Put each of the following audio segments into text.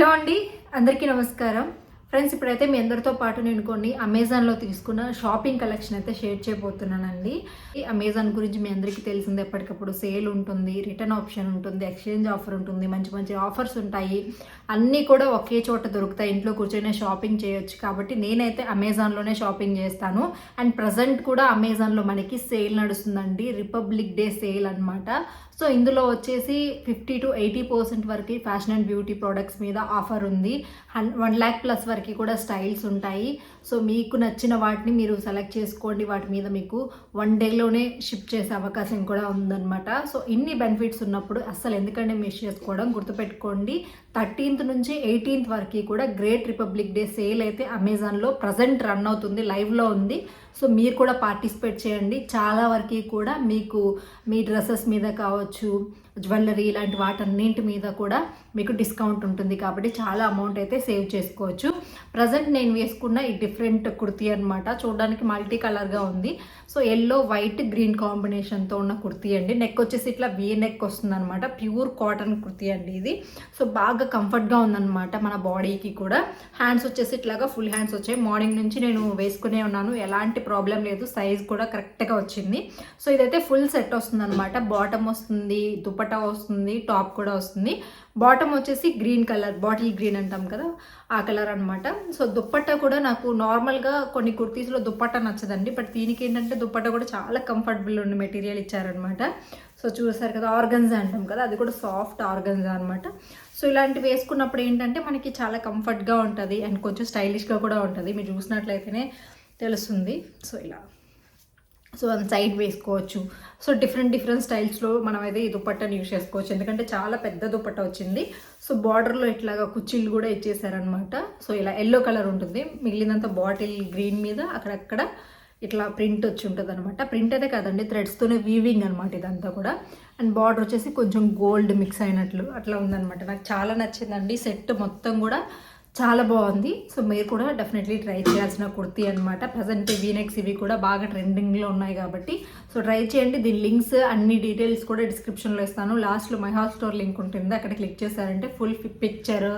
Hello అండి, అందరికీ నమస్కారం. ఫ్రెండ్స్, ఇప్పుడైతే మీ అందరితో పాటు నేను కొన్ని అమెజాన్లో తీసుకున్న షాపింగ్ కలెక్షన్ అయితే షేర్ చేయబోతున్నానండి. ఈ అమెజాన్ గురించి మీ అందరికీ తెలిసింది, ఎప్పటికప్పుడు సేల్ ఉంటుంది, రిటర్న్ ఆప్షన్ ఉంటుంది, ఎక్స్చేంజ్ ఆఫర్ ఉంటుంది, మంచి మంచి ఆఫర్స్ ఉంటాయి. అన్నీ కూడా ఒకే చోట దొరుకుతాయి. ఇంట్లో కూర్చొని షాపింగ్ చేయొచ్చు. కాబట్టి నేనైతే అమెజాన్లోనే షాపింగ్ చేస్తాను. అండ్ ప్రజెంట్ కూడా అమెజాన్లో మనకి సేల్ నడుస్తుందండి, రిపబ్లిక్ డే సేల్ అనమాట. సో ఇందులో వచ్చేసి 50 to 80% వరకు ఫ్యాషన్ అండ్ బ్యూటీ ప్రోడక్ట్స్ మీద ఆఫర్ ఉంది. 1 lakh ప్లస్ వరకు కూడా స్టైల్స్ ఉంటాయి. సో మీకు నచ్చిన వాటిని మీరు సెలెక్ట్ చేసుకోండి. వాటి మీద మీకు 1 డేలోనే షిప్ చేసే అవకాశం కూడా ఉందన్నమాట. సో ఇన్ని బెనిఫిట్స్ ఉన్నప్పుడు అస్సలు ఎందుకంటే మిస్ చేసుకోవడం. గుర్తుపెట్టుకోండి, 13th నుంచి 18th వరకు కూడా గ్రేట్ రిపబ్లిక్ డే సేల్ అయితే అమెజాన్లో ప్రజెంట్ రన్ అవుతుంది, లైవ్లో ఉంది. సో మీరు కూడా పార్టిసిపేట్ చేయండి. చాలా వరకు కూడా మీకు మీ డ్రెస్సెస్ మీద కావచ్చు, జ్యువెలరీ ఇలాంటి వాటన్నింటి మీద కూడా మీకు డిస్కౌంట్ ఉంటుంది. కాబట్టి చాలా అమౌంట్ అయితే సేవ్ చేసుకోవచ్చు. ప్రజెంట్ నేను వేసుకున్న ఈ డిఫరెంట్ కుర్తీ అనమాట. చూడడానికి మల్టీ కలర్గా ఉంది. సో ఎల్లో వైట్ గ్రీన్ కాంబినేషన్తో ఉన్న కుర్తీ అండి. నెక్ వచ్చేసి ఇట్లా వీ నెక్ వస్తుంది అనమాట. ప్యూర్ కాటన్ కుర్తీ అండి ఇది. సో బాగా కంఫర్ట్గా ఉందన్నమాట మన బాడీకి కూడా. హ్యాండ్స్ వచ్చేసి ఇట్లాగా ఫుల్ హ్యాండ్స్ వచ్చాయి. మార్నింగ్ నుంచి నేను వేసుకునే ఉన్నాను, ఎలాంటి ప్రాబ్లం లేదు. సైజ్ కూడా కరెక్ట్గా వచ్చింది. సో ఇదైతే ఫుల్ సెట్ వస్తుంది అనమాట. బాటమ్ వస్తుంది, దుపట్టా వస్తుంది, టాప్ కూడా వస్తుంది. బాటమ్ వచ్చేసి గ్రీన్ కలర్, బాటిల్ గ్రీన్ అంటాం కదా, ఆ కలర్ అనమాట. సో దుప్పట్టా కూడా నాకు నార్మల్గా కొన్ని కుర్తీస్లో దుప్పట్టా నచ్చదండి, బట్ దీనికి ఏంటంటే దుప్పట్టా కూడా చాలా కంఫర్టబుల్ ఉన్న మెటీరియల్ ఇచ్చారనమాట. సో చూసారు కదా, ఆర్గన్జా అంటాం కదా, అది కూడా సాఫ్ట్ ఆర్గన్జా అనమాట. సో ఇలాంటివి వేసుకున్నప్పుడు ఏంటంటే మనకి చాలా కంఫర్ట్గా ఉంటుంది అండ్ కొంచెం స్టైలిష్గా కూడా ఉంటుంది. మీరు చూసినట్లయితేనే తెలుస్తుంది. సో ఇలా సో వన్ సైడ్ వేసుకోవచ్చు. సో డిఫరెంట్ స్టైల్స్లో మనం అయితే ఈ దుపట్టాని యూజ్ చేసుకోవచ్చు. ఎందుకంటే చాలా పెద్ద దుపట్టా వచ్చింది. సో బార్డర్లో ఇట్లాగా కుచ్చిళ్ళు కూడా ఇచ్చేసారనమాట. సో ఇలా ఎల్లో కలర్ ఉంటుంది, మిగిలినంత బాటిల్ గ్రీన్ మీద అక్కడక్కడ ఇట్లా ప్రింట్ వచ్చి ఉంటుంది అనమాట. ప్రింట్ అయితే కాదండి, థ్రెడ్స్తోనే వీవింగ్ అనమాట ఇదంతా కూడా. అండ్ బార్డర్ వచ్చేసి కొంచెం గోల్డ్ మిక్స్ అయినట్లు అట్లా ఉందనమాట. నాకు చాలా నచ్చిందండి. సెట్ మొత్తం కూడా చాలా బాగుంది. సో మీరు కూడా డెఫినెట్లీ ట్రై చేయాల్సిన కుర్తీ అనమాట. ప్రజెంట్ వీనెక్స్ ఇవి కూడా బాగా ట్రెండింగ్లో ఉన్నాయి కాబట్టి సో ట్రై చేయండి. దీని లింక్స్ అన్ని డీటెయిల్స్ కూడా డిస్క్రిప్షన్లో ఇస్తాను. లాస్ట్లో మై హాల్ స్టోర్ లింక్ ఉంటుంది, అక్కడ క్లిక్ చేశారంటే ఫుల్ పిక్చర్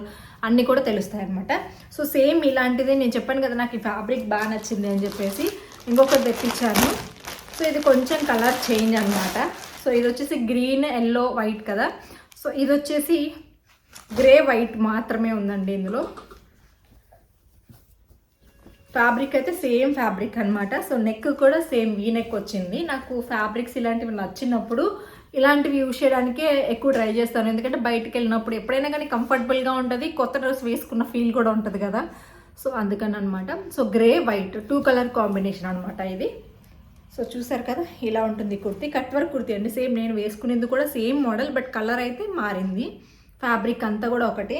అన్నీ కూడా తెలుస్తాయి అనమాట. సో సేమ్ ఇలాంటిది నేను చెప్పాను కదా, నాకు ఈ ఫ్యాబ్రిక్ బాగా నచ్చింది అని చెప్పేసి ఇంకొకటి తెప్పించాను. సో ఇది కొంచెం కలర్ చేంజ్ అనమాట. సో ఇది వచ్చేసి గ్రీన్ ఎల్లో వైట్ కదా. సో ఇది వచ్చేసి గ్రే వైట్ మాత్రమే ఉందండి ఇందులో. ఫ్యాబ్రిక్ అయితే సేమ్ ఫ్యాబ్రిక్ అనమాట. సో నెక్ కూడా సేమ్ వీ నెక్ వచ్చింది. నాకు ఫ్యాబ్రిక్స్ ఇలాంటివి నచ్చినప్పుడు ఇలాంటివి యూజ్ చేయడానికే ఎక్కువ ట్రై చేస్తాను. ఎందుకంటే బయటకు వెళ్ళినప్పుడు ఎప్పుడైనా కానీ కంఫర్టబుల్గా ఉంటుంది, కొత్త డ్రెస్ వేసుకున్న ఫీల్ కూడా ఉంటుంది కదా. సో అందుకని అనమాట. So grey white 2 colour combination అనమాట ఇది. సో చూసారు కదా, ఇలా ఉంటుంది కుర్తీ. కట్ వర్క్ కుర్తీ అండి. సేమ్ నేను వేసుకునేది కూడా సేమ్ మోడల్, బట్ కలర్ అయితే మారింది. ఫ్యాబ్రిక్ అంతా కూడా ఒకటి.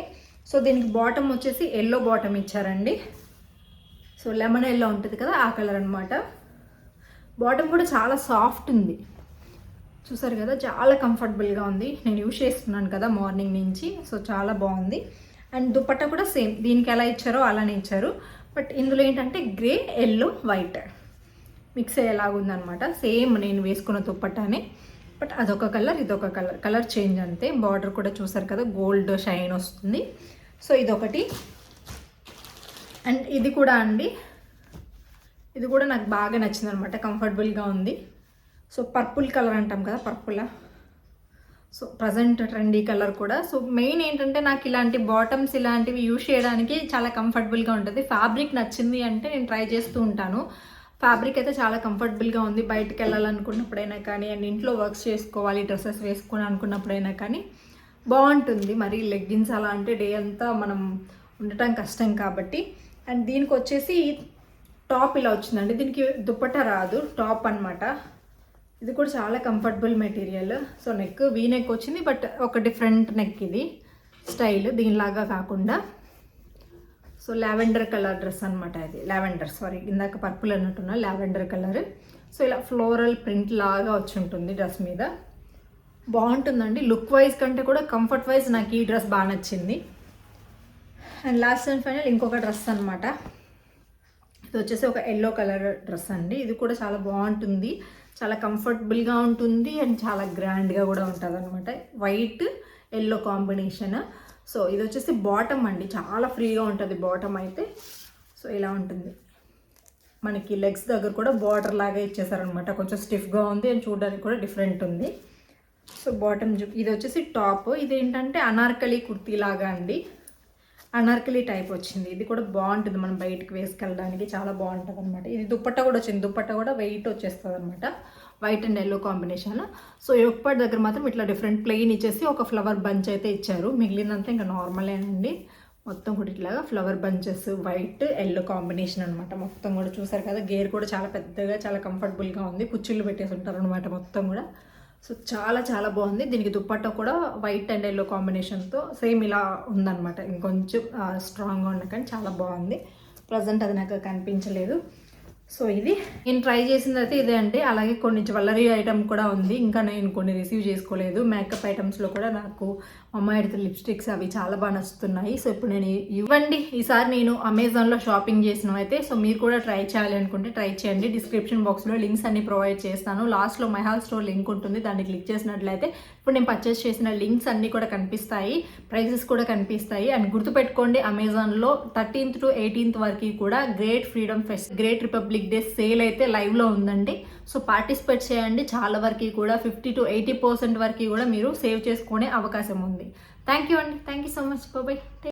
సో దీనికి బాటమ్ వచ్చేసి ఎల్లో బాటమ్ ఇచ్చారండి. సో లెమన్ ఎల్లో ఉంటుంది కదా, ఆ కలర్ అనమాట. బాటమ్ కూడా చాలా సాఫ్ట్ ఉంది. చూసారు కదా, చాలా కంఫర్టబుల్గా ఉంది. నేను యూజ్ చేస్తున్నాను కదా మార్నింగ్ నుంచి. సో చాలా బాగుంది. అండ్ దుపట్టా కూడా సేమ్ దీనికి ఎలా ఇచ్చారో అలానే ఇచ్చారు. బట్ ఇందులో ఏంటంటే గ్రే ఎల్లో వైట్ మిక్స్ అయ్యేలాగుందనమాట. సేమ్ నేను వేసుకున్న దుపట్టానే, బట్ అదొక కలర్ ఇదొక కలర్, కలర్ చేంజ్ అంతే. బార్డర్ కూడా చూసారు కదా, గోల్డ్ షైన్ వస్తుంది. సో ఇదొకటి. అండ్ ఇది కూడా అండి, ఇది కూడా నాకు బాగా నచ్చింది అనమాట. కంఫర్టబుల్గా ఉంది. సో పర్పుల్ కలర్ అంటాం కదా, పర్పులా. సో ప్రజెంట్ ట్రెండీ కలర్ కూడా. సో మెయిన్ ఏంటంటే నాకు ఇలాంటి బాటమ్స్ ఇలాంటివి యూజ్ చేయడానికి చాలా కంఫర్టబుల్గా ఉంటుంది. ఫ్యాబ్రిక్ నచ్చింది అంటే నేను ట్రై చేస్తూ ఉంటాను. ఫ్యాబ్రిక్ అయితే చాలా కంఫర్టబుల్గా ఉంది. బయటకు వెళ్ళాలనుకున్నప్పుడైనా కానీ, అండ్ ఇంట్లో వర్క్స్ చేసుకోవాలి, డ్రెస్సెస్ వేసుకొని అనుకున్నప్పుడైనా కానీ బాగుంటుంది. మరి లెగ్గిన్స్ అలా అంటే డే అంతా మనం ఉండటం కష్టం కాబట్టి. అండ్ దీనికి వచ్చేసి టాప్ ఇలా వచ్చిందండి. దీనికి దుపట్టా రాదు, టాప్ అనమాట. ఇది కూడా చాలా comfortable material. So neck V neck వచ్చింది, బట్ ఒక డిఫరెంట్ నెక్ ఇది స్టైల్, దీనిలాగా కాకుండా. సో లావెండర్ కలర్ డ్రెస్ అనమాట ఇది. లావెండర్, సారీ ఇందాక పర్పుల్ అన్నట్టున్నా, లావెండర్ కలర్. సో ఇలా ఫ్లోరల్ ప్రింట్ లాగా వచ్చి ఉంటుంది డ్రెస్ మీద. బాగుంటుందండి. లుక్ వైజ్ కంటే కూడా కంఫర్ట్ వైజ్ నాకు ఈ డ్రెస్ బాగా నచ్చింది. అండ్ లాస్ట్ అండ్ ఫైనల్ ఇంకొక డ్రెస్ అనమాట. ఇది వచ్చేసి ఒక ఎల్లో కలర్ డ్రెస్ అండి. ఇది కూడా చాలా బాగుంటుంది, చాలా కంఫర్టబుల్గా ఉంటుంది అండ్ చాలా గ్రాండ్గా కూడా ఉంటుంది అనమాట. White yellow combination. సో ఇది వచ్చేసి బాటమ్ అండి, చాలా ఫ్రీగా ఉంటుంది బాటమ్ అయితే. సో ఇలా ఉంటుంది, మనకి లెగ్స్ దగ్గర కూడా బార్డర్ లాగా ఇచ్చేసారనమాట, కొంచెం స్టిఫ్గా ఉంది అండ్ చూడడానికి కూడా డిఫరెంట్ ఉంది. సో బాటమ్ ఇది వచ్చేసి టాప్, ఇదేంటంటే అనార్కలి కుర్తీ లాగా అండి, అనార్కలి టైప్ వచ్చింది. ఇది కూడా బాగుంటుంది, మనం బయటకు వేసుకెళ్ళడానికి చాలా బాగుంటుంది అనమాట. ఇది దుప్పట్ట కూడా వచ్చింది, దుప్పట్ట కూడా వెయిట్ వచ్చేస్తుంది అనమాట, white and yellow combination. So యొక్కపాటి దగ్గర మాత్రం ఇట్లా డిఫరెంట్ ప్లెయిన్ ఇచ్చేసి ఒక ఫ్లవర్ బంచ్ అయితే ఇచ్చారు, మిగిలినంతా ఇంకా నార్మలేనండి. మొత్తం కూడా ఇట్లాగా flower bunches white yellow combination అనమాట. మొత్తం కూడా చూసారు కదా, గేర్ కూడా చాలా పెద్దగా చాలా కంఫర్టబుల్గా ఉంది, కుర్చీలు పెట్టేసి ఉంటారు అనమాట మొత్తం కూడా. సో చాలా చాలా బాగుంది. దీనికి దుప్పట్టా కూడా వైట్ అండ్ ఎల్లో కాంబినేషన్తో సేమ్ ఇలా ఉందన్నమాట, ఇంకొంచెం స్ట్రాంగ్గా ఉన్న కానీ చాలా బాగుంది. ప్రజెంట్ అది నాకు కనిపించలేదు. సో ఇది నేను ట్రై చేసింది అయితే ఇదే అండి. అలాగే కొన్ని జ్యువెలరీ ఐటమ్ కూడా ఉంది, ఇంకా నేను కొన్ని రిసీవ్ చేసుకోలేదు. మేకప్ ఐటమ్స్లో కూడా నాకు అమ్మాయి లిప్స్టిక్స్ అవి చాలా బాగా నచ్చుతున్నాయి. సో ఇప్పుడు నేను ఇవ్వండి, ఈసారి నేను అమెజాన్లో షాపింగ్ చేసినవి అయితే. సో మీరు కూడా ట్రై చేయాలి అనుకుంటే ట్రై చేయండి. డిస్క్రిప్షన్ బాక్స్లో లింక్స్ అన్ని ప్రొవైడ్ చేస్తాను. లాస్ట్లో మైహాల్ స్టోర్ లింక్ ఉంటుంది, దాన్ని క్లిక్ చేసినట్లయితే ఇప్పుడు నేను పర్చేస్ చేసిన లింక్స్ అన్నీ కూడా కనిపిస్తాయి, ప్రైసెస్ కూడా కనిపిస్తాయి. అండ్ గుర్తుపెట్టుకోండి, అమెజాన్లో 13th to 18th వరకు కూడా great freedom pest, great republic day sale అయితే లైవ్లో ఉందండి. సో పార్టిసిపేట్ చేయండి, చాలా వరకు కూడా 50 to 80% వరకు కూడా మీరు సేవ్ చేసుకునే అవకాశం ఉంది. థ్యాంక్ యూ అండి, thank you so much, bye.